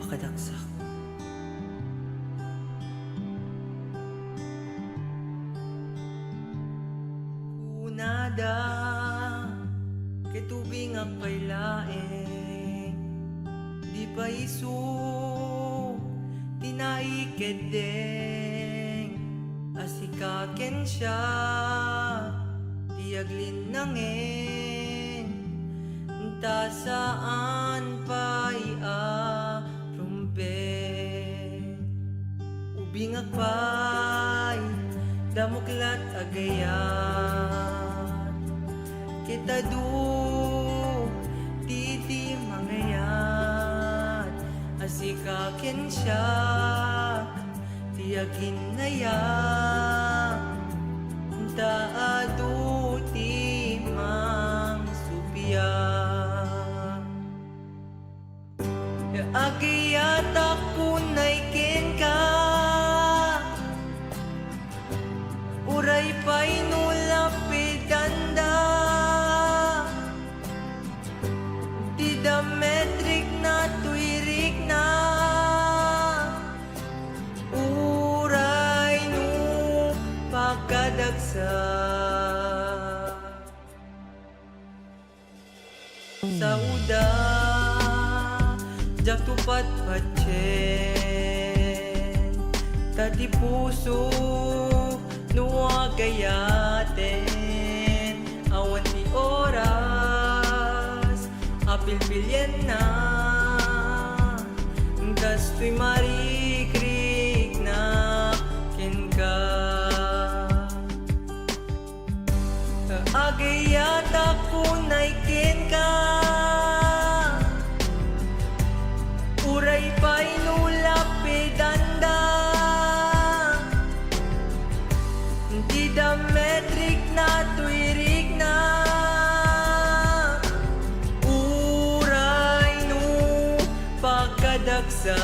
pakadaksak. Kunada kay tubing ang pailaeng di pa isu tinaikedeng asikaken siya tiaglin nangin ta saan pa'y rumpe ubing akpay damuklat agayat kita titi mangayat asikaken siya tiagin na yan taadu ti mang supya agayat ako naikin ka uray pa'y nulapidanda di dametrik na tuirik na uray no pagkadagsa sa uda jak tupat patsen tati puso nuwa gayaten awan ti oras apilpilyan na kasto'y marikrik na ken ka agayat ako naikin ka uray pa'y nulapidanda di dametrik na tuirik na uray no pagkadagsa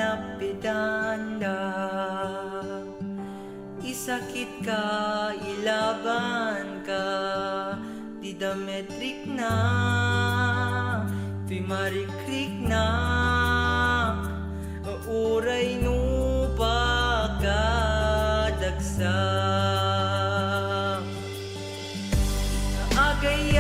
lapidanda isakit ka ilaban ka di dametrik na tuy marikrik na uray no pagkadagsa agay